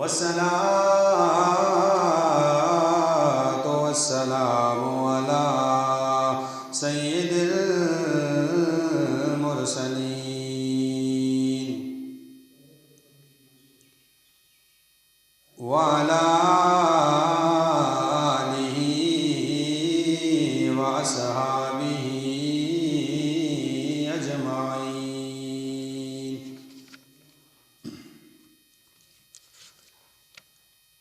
والصلاة والسلام على سيد المرسلين وعلى آله وأصحابه أجمعين.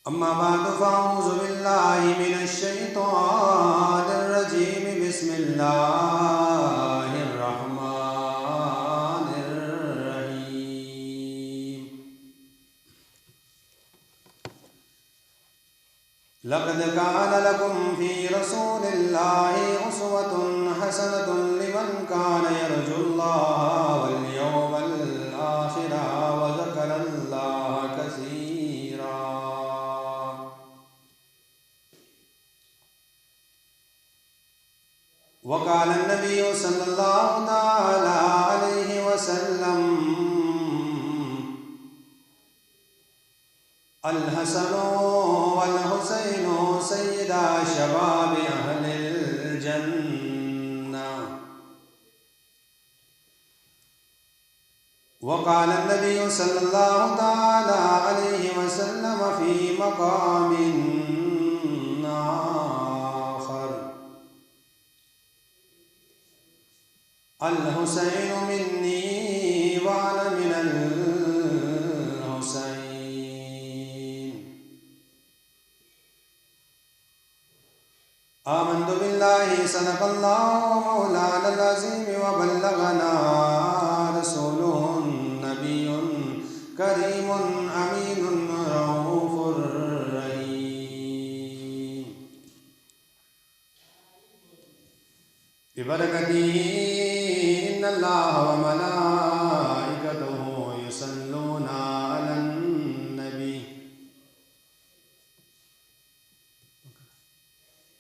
أما بعد فأعوذ بالله من الشيطان الرجيم. بسم الله الرحمن الرحيم. لقد كان لكم في رسول الله أسوة حسنة لمن كان يرجو الله واليوم الآخر وذكر الله كثيرا. وقال النبي صلى الله تعالى عليه وسلم: الحسن والحسين سيدا شباب أهل الجنة. وقال النبي صلى الله تعالى عليه وسلم في مقام آخر: الحسين مني وأنا من الحسين. آمنت بالله صدق الله مولانا العظيم وبلغنا رسوله النبي كريم أمين رؤوف رحيم. ببركته إن الله وملائكته يصلون على النبي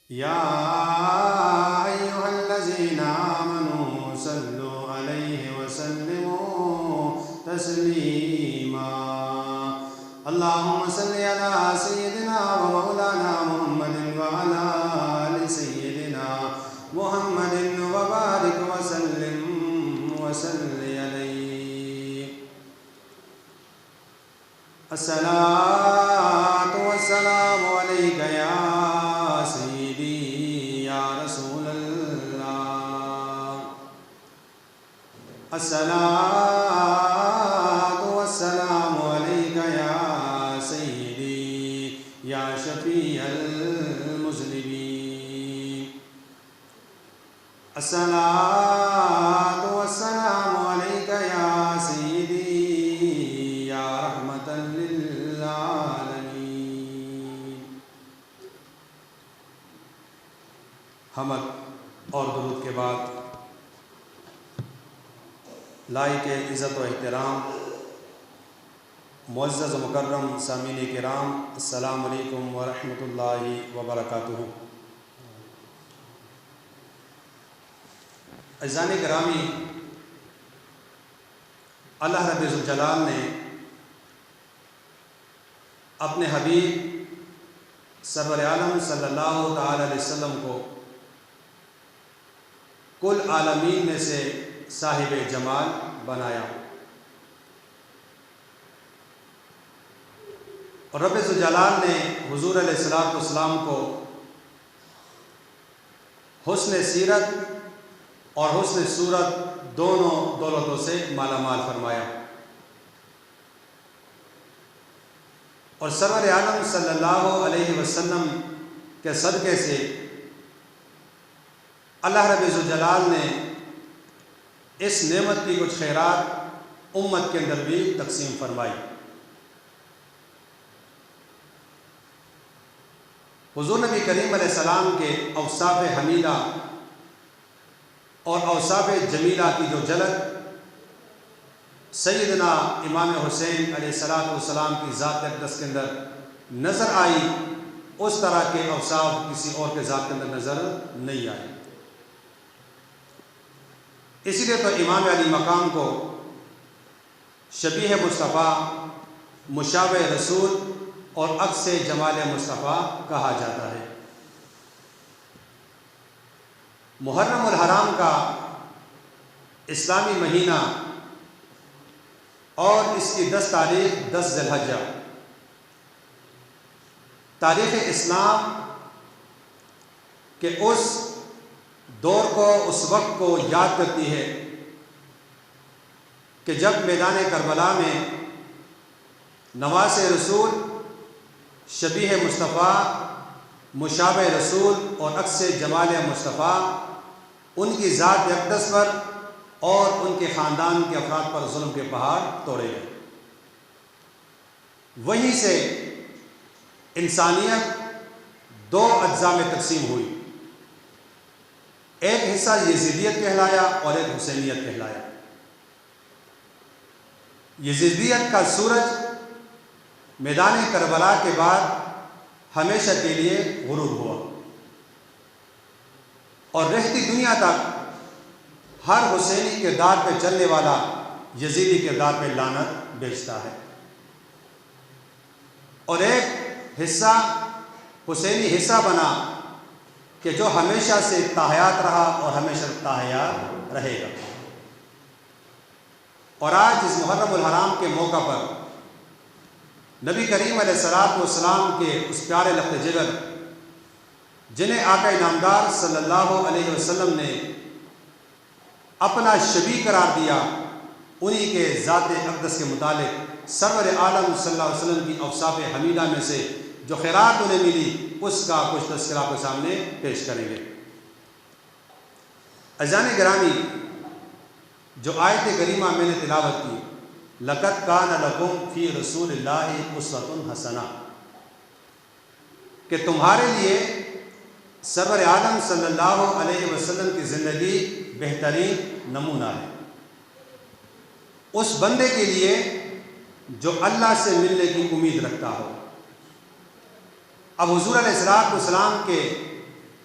يا أيها الذين آمنوا صلوا عليه وسلموا تسليما. اللهم صل على سيدنا ومولانا محمد وعلى آل سيدنا محمد وبارك وسلم عليه. الصلاة والسلام عليك يا سيدي يا رسول الله. الصلاة والسلام عليك يا سيدي يا شفيع المذنبين. الصلاة والسلام عليك يا سيدي يا رحمة للعالمين. حمد اور درود کے بعد لائق عزت و احترام معزز و مکرم سامعین کرام، السلام علیکم ورحمۃ اللہ وبرکاتہ. عزیزان گرامی، اللہ رب الجلال نے اپنے حبیب سرور عالم صلی اللہ تعالی علیہ وسلم کو کل عالمین میں سے صاحب جمال بنایا، اور رب الجلال نے حضور علیہ السلام کو حسن سیرت اور حسن صورت دونوں دولتوں سے مالا مال فرمایا، اور سرور عالم صلی اللہ علیہ وسلم کے صدقے سے اللہ رب الجلال نے اس نعمت کی کچھ خیرات امت کے اندر بھی تقسیم فرمائی. حضور نبی کریم علیہ السلام کے اوصاف حمیدہ اور اوصاف جمیلہ کی جو جھلک سیدنا امام حسین علیہ السلام کی ذات اقدس کے اندر نظر آئی، اس طرح کے اوصاف کسی اور کے ذات کے اندر نظر نہیں آئے. اسی لیے تو امام علی مقام کو شبیہ مصطفیٰ، مشابہ رسول اور عکس جمال مصطفیٰ کہا جاتا ہے۔ محرم الحرام کا اسلامی مہینہ اور اس کی 10 تاریخ 10 ذی الحجہ تاریخ اسلام کے اس دور کو، اس وقت کو یاد کرتی ہے کہ جب میدان کربلا میں نواس رسول، شبیہ مصطفیٰ، مشابہ رسول اور عکس جمال مصطفیٰ ان کی ذات اقدس پر اور ان کے خاندان کے افراد پر ظلم کے پہاڑ توڑے گئے۔ وہیں سے انسانیت 2 اجزاء میں تقسیم ہوئی، ایک حصہ یزیدیت کہلایا اور ایک حسینیت کہلایا۔ یزیدیت کا سورج میدان کربلا کے بعد ہمیشہ کے لیے غروب ہوا اور رہتی دنیا تک ہر حسینی کردار پہ چلنے والا یزیدی کردار پہ لعنت بیچتا ہے، اور ایک حصہ حسینی حصہ بنا کہ جو ہمیشہ سے تاحیات رہا اور ہمیشہ تاحیات رہے گا۔ اور آج اس محرم الحرام کے موقع پر نبی کریم علیہ الصلوۃ والسلام کے اس پیارے لفظ جگر جنہیں آقا انعامدار صلی اللہ علیہ وسلم نے اپنا شبیہ قرار دیا، انہی کے ذات اقدس کے متعلق سرور عالم صلی اللہ علیہ وسلم کی اوصاف حمیدہ میں سے جو خیرات انہیں ملی، اس کا کچھ تذکرہ آپ کے سامنے پیش کریں گے۔ عزیزان گرامی، جو آیت کریمہ میں نے تلاوت کی، لَقَدْ كَانَ لَكُمْ فِي رَسُولِ اللَّهِ أُسْوَةٌ حَسَنَةٌ، کہ تمہارے لیے سرور عالم صلی اللہ علیہ وسلم کی زندگی بہترین نمونہ ہے، اس بندے کے لیے جو اللہ سے ملنے کی امید رکھتا ہو۔ اب حضور علیہ السلام کے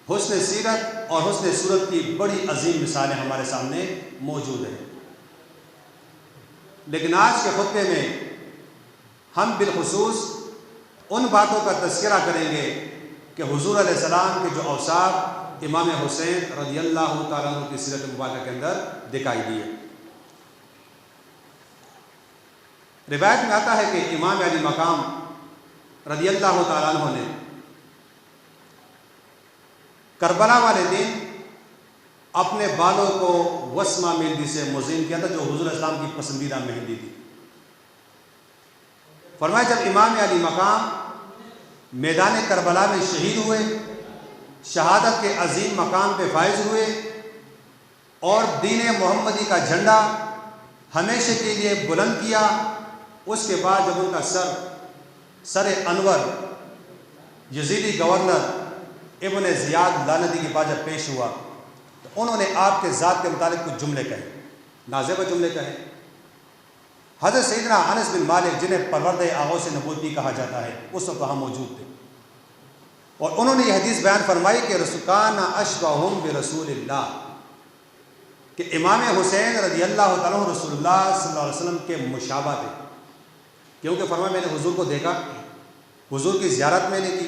حسن سیرت اور حسن صورت کی بڑی عظیم مثالیں ہمارے سامنے موجود ہیں، لیکن آج کے خطبے میں ہم بالخصوص ان باتوں کا تذکرہ کریں گے کہ حضور علیہ السلام کے جو اوصاف امام حسین رضی اللہ تعالیٰ عنہ کی سیرت مبارکہ کے اندر دکھائی دیے۔ روایت میں آتا ہے کہ امام علی مقام رضی اللہ تعالیٰ عنہ نے کربلا والے دن اپنے بالوں کو وسمہ مہندی سے مزین کیا تھا، جو حضور علیہ السلام کی پسندیدہ مہندی تھی۔ فرمایا جب امام علی مقام میدان کربلا میں شہید ہوئے، شہادت کے عظیم مقام پہ فائز ہوئے اور دین محمدی کا جھنڈا ہمیشہ کے لیے بلند کیا، اس کے بعد جب ان کا سر انور یزیدی گورنر ابن زیاد لعنتی کے پاس جب پیش ہوا تو انہوں نے آپ کے ذات کے متعلق کچھ جملے کہے، نازیبہ جملے کہے۔ حضرت سیدنا انس بن مالک جنہیں پرورد آغوش نبوت بھی کہا جاتا ہے، اس وقت وہاں موجود تھے، اور انہوں نے یہ حدیث بیان فرمائی کہ رسولان اشبہہم برسول اللہ، کہ امام حسین رضی اللہ تعالیٰ عنہ رسول اللہ صلی اللہ علیہ وسلم کے مشابہ تھے، کیونکہ فرمایا میں نے حضور کو دیکھا، حضور کی زیارت میں نے کی،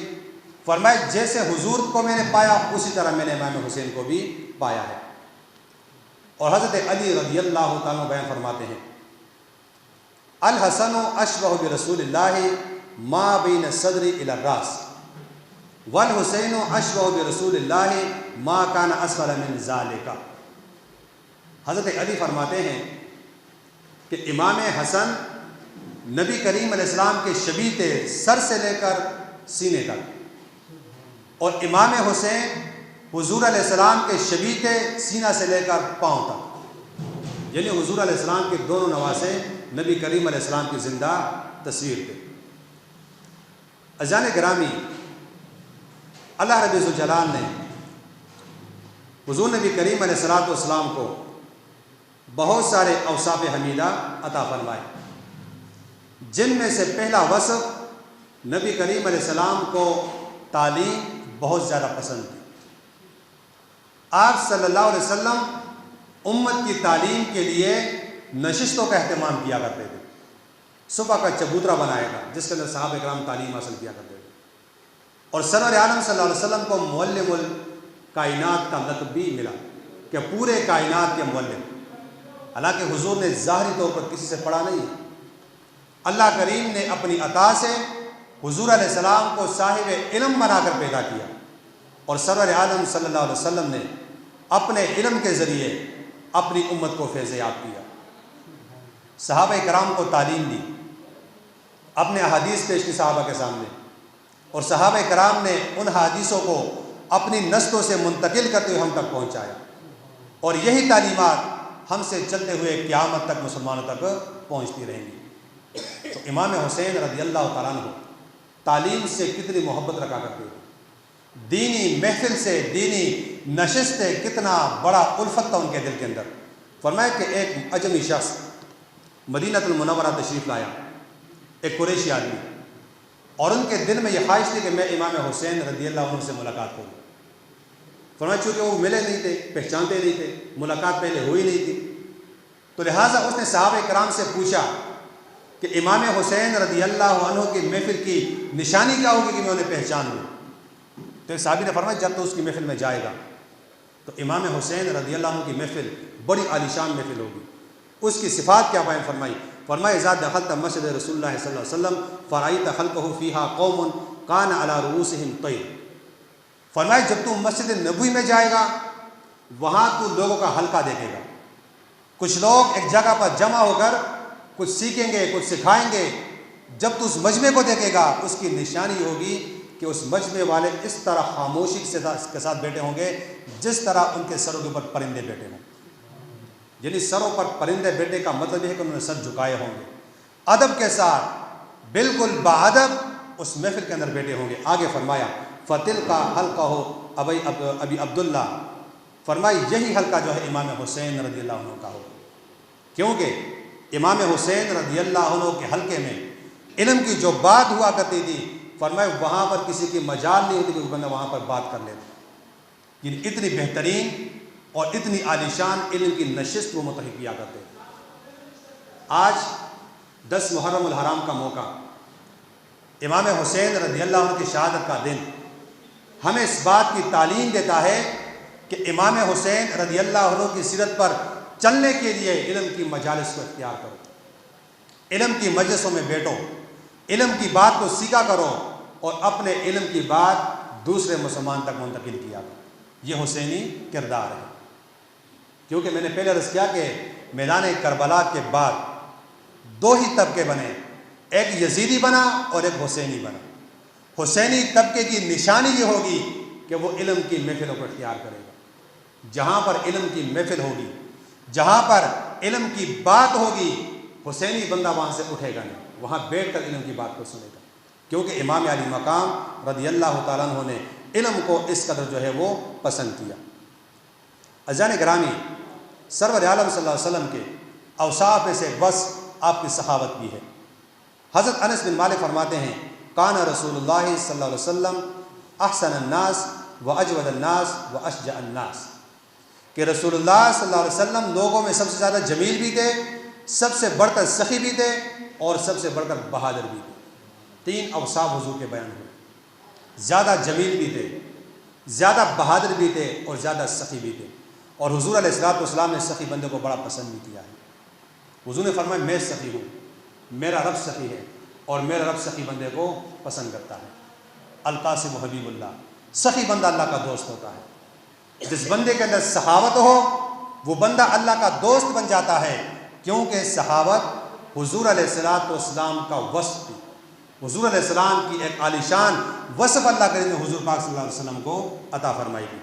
فرمایا جیسے حضور کو میں نے پایا اسی طرح میں نے امام حسین کو بھی پایا ہے۔ اور حضرت علی رضی اللہ تعالیٰ بیان فرماتے ہیں الحسن اشبہ برسول اللہ ما بین الصدر الی الراس والحسین اشبہ برسول اللہ ما کان اسفل من ذالک۔ حضرت علی فرماتے ہیں کہ امام حسن نبی کریم علیہ السلام کے شبیہ تھے، سر سے لے کر سینے تک، اور امام حسین حضور علیہ السلام کے شبیہ تھے، سینہ سے لے کر پاؤں تک، یعنی حضور علیہ السلام کے دونوں نواسے نبی کریم علیہ السلام کی زندہ تصویر تھے۔ عزیزان گرامی، اللہ رب الجلال نے حضور نبی کریم علیہ السلام کو بہت سارے اوصاف حمیدہ عطا فرمائے، جن میں سے پہلا وصف نبی کریم علیہ السلام کو تعلیم بہت زیادہ پسند تھی۔ آپ صلی اللہ علیہ وسلم امت کی تعلیم کے لیے نشستوں کا اہتمام کیا کرتے تھے، صبح کا چبوترا بنائے گا جس کے اندر صحابہ کرام تعلیم حاصل کیا کرتے تھے، اور سرور عالم صلی اللہ علیہ وسلم کو معلم الکائنات کا لقب بھی ملا کہ پورے کائنات کے معلم۔ حالانکہ حضور نے ظاہری طور پر کسی سے پڑھا نہیں، اللہ کریم نے اپنی عطا سے حضور علیہ السلام کو صاحب علم بنا کر پیدا کیا، اور سرور عالم صلی اللہ علیہ وسلم نے اپنے علم کے ذریعے اپنی امت کو فیض یاب کیا، صحابہ کرام کو تعلیم دی، اپنے احادیث پیش کی صحابہ کے سامنے، اور صحابہ کرام نے ان حدیثوں کو اپنی نسلوں سے منتقل کرتے ہوئے ہم تک پہنچایا، اور یہی تعلیمات ہم سے چلتے ہوئے قیامت تک مسلمانوں تک پہنچتی رہیں گی۔ تو امام حسین رضی اللہ تعالیٰ عنہ تعلیم سے کتنی محبت رکھا کرتے تھے، دینی محفل سے، دینی نشست سے کتنا بڑا الفت تھا ان کے دل کے اندر۔ فرمایا کہ ایک اجمی شخص مدینہ المنورہ تشریف لایا، ایک قریشی آدمی، اور ان کے دل میں یہ خواہش تھی کہ میں امام حسین رضی اللہ عنہ سے ملاقات کروں۔ فرمایا چونکہ وہ ملے نہیں تھے، پہچانتے نہیں تھے، ملاقات پہلے ہوئی نہیں تھی، تو لہٰذا اس نے صحابہ کرام سے پوچھا کہ امام حسین رضی اللہ عنہ کی محفل کی نشانی کیا ہوگی کہ میں انہیں پہچان لوں؟ تو ایک صحابی نے فرمایا جب تو اس کی محفل میں جائے گا تو امام حسین رضی اللہ عنہ کی محفل بڑی عالیشان محفل ہوگی۔ اس کی صفات کیا بیان فرمائی؟ فرمایا اذا دخلت مسجد رسول اللہ صلی اللہ علیہ وسلم فرأیت خلفہ فیہا قوم کان علی رؤوسہم طیر۔ فرمایا جب تم مسجد نبوی میں جائے گا وہاں تو لوگوں کا حلقہ دیکھے گا، کچھ لوگ ایک جگہ پر جمع ہو کر کچھ سیکھیں گے، کچھ سکھائیں گے۔ جب تو اس مجمع کو دیکھے گا اس کی نشانی ہوگی کہ اس مجمع والے اس طرح خاموشی کے ساتھ بیٹھے ہوں گے جس طرح ان کے سروں کے اوپر پرندے بیٹھے ہوں۔ یعنی سروں پر پرندے بیٹھے کا مطلب یہ ہے کہ انہوں نے سر جھکائے ہوں گے، ادب کے ساتھ بالکل باادب اس محفل کے اندر بیٹھے ہوں گے۔ آگے فرمایا فتل کا حلقہ ہو ابی عبداللہ، فرمائی یہی حلقہ جو ہے امام حسین رضی اللہ عنہ کا ہو، کیونکہ امام حسین رضی اللہ عنہ کے حلقے میں علم کی جو بات ہوا کرتی تھی، فرمائے وہاں پر کسی کی مجال نہیں ہوتی کہ بندہ وہاں پر بات کر لیتا، یعنی اتنی بہترین اور اتنی عالیشان علم کی نشست وہ متحد کیا کرتے ہیں۔ آج 10 محرم الحرام کا موقع، امام حسین رضی اللہ عنہ کی شہادت کا دن، ہمیں اس بات کی تعلیم دیتا ہے کہ امام حسین رضی اللہ عنہ کی سیرت پر چلنے کے لیے علم کی مجالس کو اختیار کرو، علم کی مجلسوں میں بیٹھو، علم کی بات کو سیکھا کرو اور اپنے علم کی بات دوسرے مسلمان تک منتقل کیا کرو۔ یہ حسینی کردار ہے، کیونکہ میں نے پہلے عرض کیا کہ میدان کربلا کے بعد 2 ہی طبقے بنے، ایک یزیدی بنا اور ایک حسینی بنا۔ حسینی طبقے کی نشانی یہ ہوگی کہ وہ علم کی محفلوں کو اختیار کرے گا، جہاں پر علم کی محفل ہوگی، جہاں پر علم کی بات ہوگی، حسینی بندہ وہاں سے اٹھے گا نہیں، وہاں بیٹھ کر علم کی بات کو سنے گا، کیونکہ امام علی مقام رضی اللہ تعالیٰ عنہ نے علم کو اس قدر جو ہے وہ پسند کیا۔ عزیزان گرامی، سرور عالم صلی اللہ علیہ وسلم کے اوصاف میں سے بس آپ کی سخاوت بھی ہے۔ حضرت انس بن مالک فرماتے ہیں کان رسول اللہ صلی اللہ علیہ وسلم احسن الناس و اجود الناس و اشجع الناس، کہ رسول اللہ صلی اللہ علیہ وسلم لوگوں میں سب سے زیادہ جمیل بھی تھے، سب سے بڑھ کر سخی بھی تھے اور سب سے بڑھ کر بہادر بھی تھے۔ 3 اوصاف حضور کے بیان ہوئے، زیادہ جمیل بھی تھے، زیادہ بہادر بھی تھے اور زیادہ سخی بھی تھے، اور حضور علیہ الصلوۃ والسلام نے سخی بندے کو بڑا پسند بھی کیا ہے۔ حضور نے فرمایا میں سخی ہوں، میرا رب سخی ہے اور میرا رب سخی بندے کو پسند کرتا ہے۔ القاسم حبیب اللہ، سخی بندہ اللہ کا دوست ہوتا ہے۔ جس بندے کے اندر سخاوت ہو وہ بندہ اللہ کا دوست بن جاتا ہے، کیونکہ سخاوت حضور علیہ الصلوۃ والسلام کا وصف تھی، حضور علیہ السلام کی ایک عالیشان وصف اللہ کریم نے حضور پاک صلی اللہ علیہ وسلم کو عطا فرمائی تھی،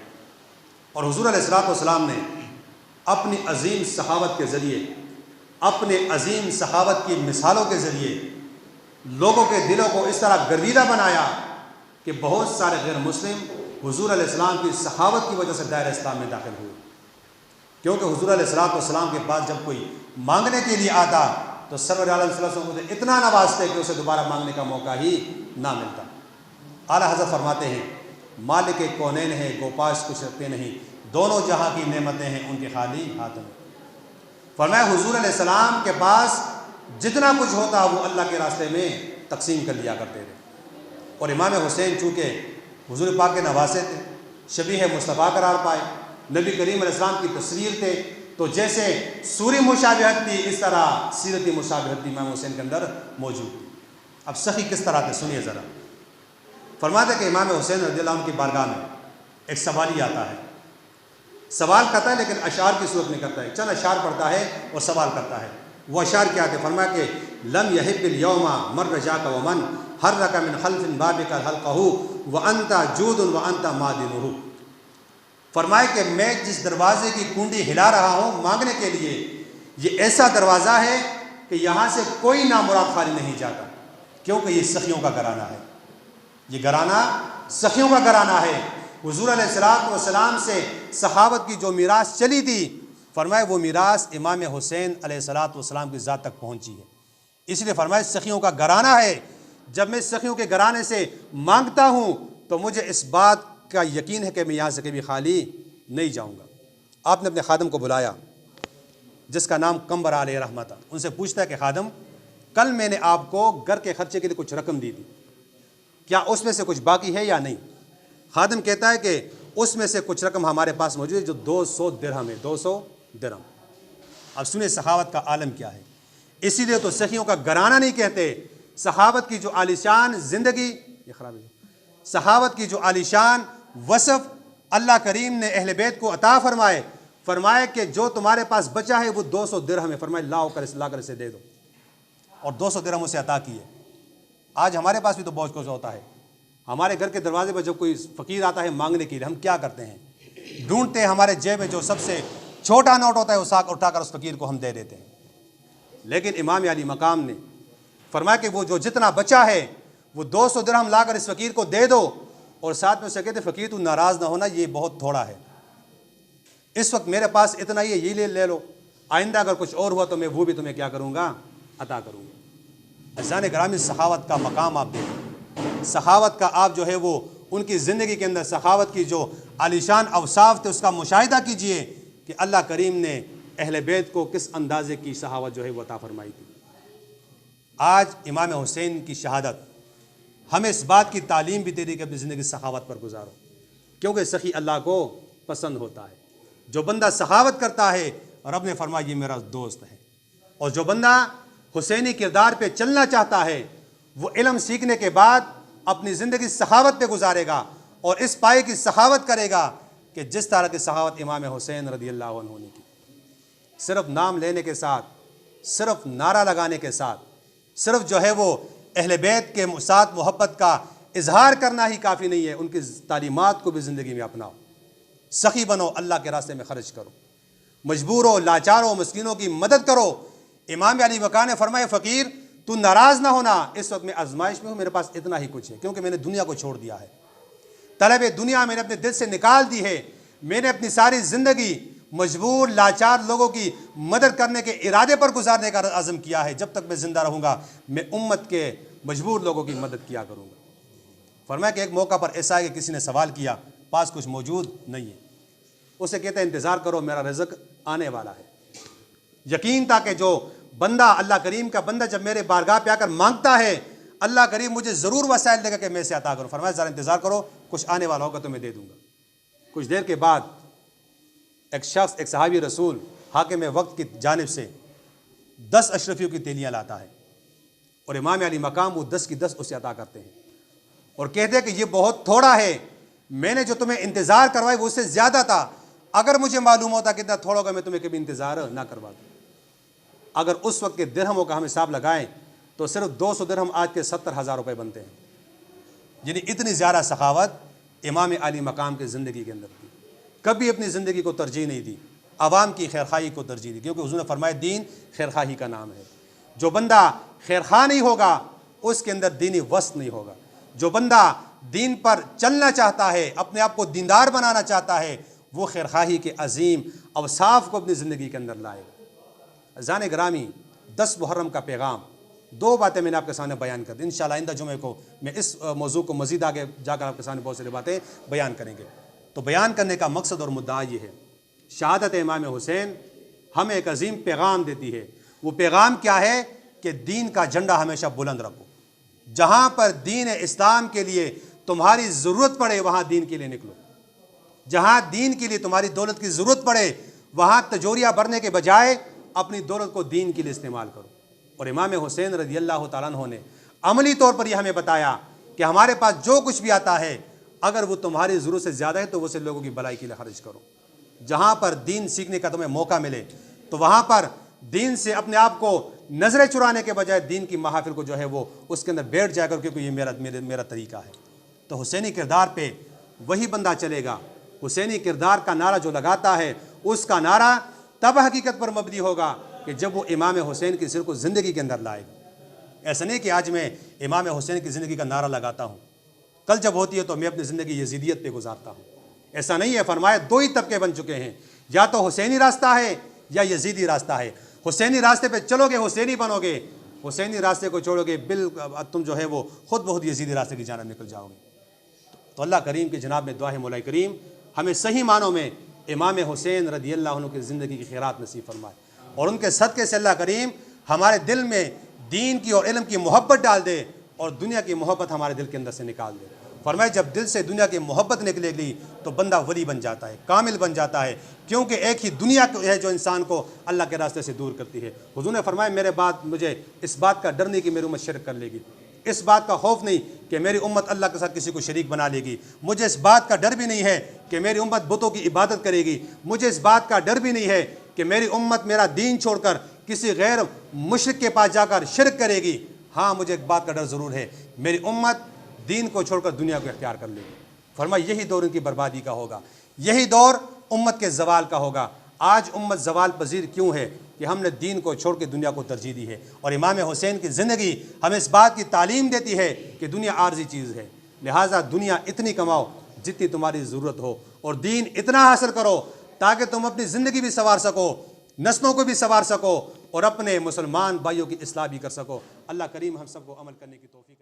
اور حضور علیہ الصلوۃ والسلام نے اپنی عظیم سخاوت کے ذریعے، اپنے عظیم سخاوت کی مثالوں کے ذریعے لوگوں کے دلوں کو اس طرح گرویدہ بنایا کہ بہت سارے غیر مسلم حضور علیہ السلام کی سخاوت کی وجہ سے دائرہ اسلام میں داخل ہوئے، کیونکہ حضور علیہ الصلوۃ والسلام کے پاس جب کوئی مانگنے کے لیے آتا تو سرور عالم صلی اللہ علیہ وسلم اتنا نوازتے کہ اسے دوبارہ مانگنے کا موقع ہی نہ ملتا۔ اعلیٰ حضرت فرماتے ہیں مالک کونین ہے گو پاس کچھ رکھتے نہیں، دونوں جہاں کی نعمتیں ہیں ان کے خالی ہاتھ میں۔ فرمایا حضور علیہ السلام کے پاس جتنا کچھ ہوتا وہ اللہ کے راستے میں تقسیم کر لیا کرتے تھے۔ اور امام حسین چونکہ حضور پاک کے نواسے تھے، شبیہ مصطفیٰ قرار پائے، نبی کریم علیہ السلام کی تصویر تھے، تو جیسے سوری مشابہت تھی اس طرح سیرتی مشابہت بھی امام حسین کے اندر موجود تھی۔ اب سخی کس طرح تھے سنیے ذرا۔ فرماتے کہ امام حسین رضی اللہ عنہ کی بارگاہ میں ایک سوالی آتا ہے، سوال کرتا ہے لیکن اشعار کی صورت میں کرتا ہے، چند اشعار پڑھتا ہے اور سوال کرتا ہے۔ وہ اشعار کیا تھے؟ فرمایا کہ لم یحب الیوم مر رجاک ومن حرک من خلف بابک حلقہ وانت جود وانت معدنہ۔ فرمایا کہ میں جس دروازے کی کنڈی ہلا رہا ہوں مانگنے کے لیے، یہ ایسا دروازہ ہے کہ یہاں سے کوئی نامراد خالی نہیں جاتا، کیونکہ یہ سخیوں کا گھرانہ ہے، یہ گھرانہ سخیوں کا گھرانہ ہے۔ حضور علیہ الصلوۃ والسلام سے صحابت کی جو میراث چلی تھی، فرمایا وہ میراث امام حسین علیہ الصلوۃ والسلام کی ذات تک پہنچی ہے، اس لیے فرمایا سخیوں کا گھرانہ ہے۔ جب میں سخیوں کے گھرانے سے مانگتا ہوں تو مجھے اس بات کا یقین ہے کہ میں یہاں سے کبھی خالی نہیں جاؤں گا۔ آپ نے اپنے خادم کو بلایا جس کا نام قمبر علیہ رحمہ تھا، ان سے پوچھتا ہے کہ خادم کل میں نے آپ کو گھر کے خرچے کے لیے کچھ رقم دی تھی، کیا اس میں سے کچھ باقی ہے یا نہیں؟ خادم کہتا ہے کہ اس میں سے کچھ رقم ہمارے پاس موجود ہے جو 200 درہم ہے، 200 درہم۔ اب سنیں سخاوت کا عالم کیا ہے۔ اسی لیے تو سخیوں کا گھرانہ نہیں کہتے، صحابت کی جو عالیشان زندگی، یہ خراب ہے، صحابت کی جو عالیشان وصف اللہ کریم نے اہل بیت کو عطا فرمائے، فرمائے کہ جو تمہارے پاس بچا ہے وہ 200 درہم ہے، فرمائے لا کر اسے دے دو، اور 200 درہم اسے عطا کیے۔ آج ہمارے پاس بھی تو بہت کچھ ہوتا ہے، ہمارے گھر کے دروازے پر جب کوئی فقیر آتا ہے مانگنے کے لیے، ہم کیا کرتے ہیں؟ ڈھونڈتے ہیں ہمارے جیب میں جو سب سے چھوٹا نوٹ ہوتا ہے اس اٹھا کر اس فقیر کو ہم دے دیتے ہیں۔ لیکن امام علی مقام نے فرمایا کہ وہ جو جتنا بچا ہے وہ 200 درہم لا کر اس فقیر کو دے دو، اور ساتھ میں اسے کہتے فقیر تو ناراض نہ ہونا، یہ بہت تھوڑا ہے، اس وقت میرے پاس اتنا ہی ہے، یہ لے لو، آئندہ اگر کچھ اور ہوا تو میں وہ بھی تمہیں کیا کروں گا؟ عطا کروں گا۔ عزیزان گرامی، سخاوت کا مقام آپ دیکھیں، سخاوت کا آپ جو ہے وہ ان کی زندگی کے اندر سخاوت کی جو عالیشان اوصاف تھے اس کا مشاہدہ کیجئے کہ اللہ کریم نے اہل بیت کو کس اندازے کی سخاوت جو ہے وہ عطا فرمائی تھی۔ آج امام حسین کی شہادت ہمیں اس بات کی تعلیم بھی دے دی کہ اپنی زندگی سخاوت پر گزارو، کیونکہ سخی اللہ کو پسند ہوتا ہے۔ جو بندہ سخاوت کرتا ہے رب نے فرمایا یہ میرا دوست ہے، اور جو بندہ حسینی کردار پہ چلنا چاہتا ہے وہ علم سیکھنے کے بعد اپنی زندگی سخاوت پہ گزارے گا، اور اس پائے کی سخاوت کرے گا کہ جس طرح کی سخاوت امام حسین رضی اللہ عنہ نے کی۔ صرف نام لینے کے ساتھ، صرف نعرہ لگانے کے ساتھ، صرف جو ہے وہ اہل بیت کے ساتھ محبت کا اظہار کرنا ہی کافی نہیں ہے، ان کی تعلیمات کو بھی زندگی میں اپناؤ، سخی بنو، اللہ کے راستے میں خرچ کرو، مجبوروں، لاچاروں، مسکینوں کی مدد کرو۔ امام علی مقام نے فرمایا فقیر تو ناراض نہ ہونا، اس وقت میں آزمائش میں ہوں، میرے پاس اتنا ہی کچھ ہے، کیونکہ میں نے دنیا کو چھوڑ دیا ہے، طلب دنیا میں نے اپنے دل سے نکال دی ہے، میں نے اپنی ساری زندگی مجبور لاچار لوگوں کی مدد کرنے کے ارادے پر گزارنے کا عزم کیا ہے، جب تک میں زندہ رہوں گا میں امت کے مجبور لوگوں کی مدد کیا کروں گا۔ فرمایا کہ ایک موقع پر ایسا ہے کہ کسی نے سوال کیا، پاس کچھ موجود نہیں ہے، اسے کہتے ہیں انتظار کرو میرا رزق آنے والا ہے۔ یقین تھا کہ جو بندہ اللہ کریم کا بندہ جب میرے بارگاہ پہ آ کر مانگتا ہے اللہ کریم مجھے ضرور وسائل دے گا کہ میں اسے عطا کروں۔ فرمایا ذرا انتظار کرو، کچھ آنے والا ہوگا تو میں دے دوں گا۔ کچھ دیر کے بعد ایک شخص، ایک صحابی رسول حاکم وقت کی جانب سے 10 اشرفیوں کی تیلیاں لاتا ہے، اور امام علی مقام وہ 10 کی 10 اسے عطا کرتے ہیں، اور کہتے ہیں کہ یہ بہت تھوڑا ہے، میں نے جو تمہیں انتظار کروائی وہ اس سے زیادہ تھا، اگر مجھے معلوم ہوتا کہ اتنا تھوڑا ہوگا میں تمہیں کبھی انتظار نہ کرواتا۔ اگر اس وقت کے درہموں کا ہم حساب لگائیں تو صرف 200 درہم آج کے 70,000 روپے بنتے ہیں، یعنی اتنی زیادہ سخاوت امام علی مقام کی زندگی کے اندر تھی۔ کبھی اپنی زندگی کو ترجیح نہیں دی، عوام کی خیرخواہی کو ترجیح دی، کیونکہ حضور نے فرمایا دین خیرخواہی کا نام ہے۔ جو بندہ خیرخواہ نہیں ہوگا اس کے اندر دینی وسط نہیں ہوگا۔ جو بندہ دین پر چلنا چاہتا ہے، اپنے آپ کو دیندار بنانا چاہتا ہے، وہ خیرخواہی کے عظیم اوصاف کو اپنی زندگی کے اندر لائے گا۔ عزیزان گرامی، 10 محرم کا پیغام، 2 باتیں میں نے آپ کے سامنے بیان کر دی، انشاءاللہ آئندہ جمعے کو میں اس موضوع کو مزید آگے جا کر آپ کے سامنے بہت ساری باتیں بیان کریں گے۔ تو بیان کرنے کا مقصد اور مدعا یہ ہے، شہادت امام حسین ہمیں ایک عظیم پیغام دیتی ہے۔ وہ پیغام کیا ہے کہ دین کا جھنڈا ہمیشہ بلند رکھو. جہاں پر دین اسلام کے لیے تمہاری ضرورت پڑے وہاں دین کے لیے نکلو. جہاں دین کے لیے تمہاری دولت کی ضرورت پڑے وہاں تجوریہ بھرنے کے بجائے اپنی دولت کو دین کے لیے استعمال کرو. اور امام حسین رضی اللہ تعالیٰ عنہ نے عملی طور پر یہ ہمیں بتایا کہ ہمارے پاس جو کچھ بھی آتا ہے اگر وہ تمہاری ضرورت سے زیادہ ہے تو اسے لوگوں کی بھلائی کے لیے خرچ کرو. جہاں پر دین سیکھنے کا تمہیں موقع ملے تو وہاں پر دین سے اپنے آپ کو نظریں چرانے کے بجائے دین کی محافل کو جو ہے وہ اس کے اندر بیٹھ جائے کر کیونکہ یہ میرا طریقہ ہے. تو حسینی کردار پہ وہی بندہ چلے گا. حسینی کردار کا نعرہ جو لگاتا ہے اس کا نعرہ تب حقیقت پر مبنی ہوگا کہ جب وہ امام حسین کی سیر کو زندگی کے اندر لائے گا. ایسا نہیں کہ آج میں امام حسین کی زندگی کا نعرہ لگاتا ہوں, کل جب ہوتی ہے تو میں اپنی زندگی یزیدیت پہ گزارتا ہوں. ایسا نہیں ہے. فرمایا دو ہی طبقے بن چکے ہیں, یا تو حسینی راستہ ہے یا یزیدی راستہ ہے. حسینی راستے پہ چلو گے حسینی بنو گے, حسینی راستے کو چھوڑو گے تم جو ہے وہ خود بخود یزیدی راستے کی جانب نکل جاؤ گے. تو اللہ کریم کی جناب میں دعا ہے مولا کریم ہمیں صحیح معنوں میں امام حسین رضی اللہ عنہ کی زندگی کی خیرات نصیب فرمائے, اور ان کے صدقے سے اللہ کریم ہمارے دل میں دین کی اور علم کی محبت ڈال دے اور دنیا کی محبت ہمارے دل کے اندر سے نکال دے. فرمائے جب دل سے دنیا کی محبت نکلے گی تو بندہ ولی بن جاتا ہے, کامل بن جاتا ہے, کیونکہ ایک ہی دنیا ہے جو انسان کو اللہ کے راستے سے دور کرتی ہے. حضور نے فرمایا میرے بعد مجھے اس بات کا ڈر نہیں کہ میری امت شرک کر لے گی, اس بات کا خوف نہیں کہ میری امت اللہ کے ساتھ کسی کو شریک بنا لے گی, مجھے اس بات کا ڈر بھی نہیں ہے کہ میری امت بتوں کی عبادت کرے گی, مجھے اس بات کا ڈر بھی نہیں ہے کہ میری امت میرا دین چھوڑ کر کسی غیر مشرک کے پاس جا کر شرک کرے گی. ہاں مجھے ایک بات کا ڈر ضرور ہے, میری امت دین کو چھوڑ کر دنیا کو اختیار کر لے گی. فرمایا یہی دور ان کی بربادی کا ہوگا, یہی دور امت کے زوال کا ہوگا. آج امت زوال پذیر کیوں ہے کہ ہم نے دین کو چھوڑ کے دنیا کو ترجیح دی ہے. اور امام حسین کی زندگی ہمیں اس بات کی تعلیم دیتی ہے کہ دنیا عارضی چیز ہے, لہٰذا دنیا اتنی کماؤ جتنی تمہاری ضرورت ہو, اور دین اتنا حاصل کرو تاکہ تم اپنی زندگی بھی سنوار سکو, نسلوں کو بھی سنوار سکو, اور اپنے مسلمان بھائیوں کی اصلاح بھی کر سکو. اللہ کریم ہم سب کو عمل کرنے کی توفیق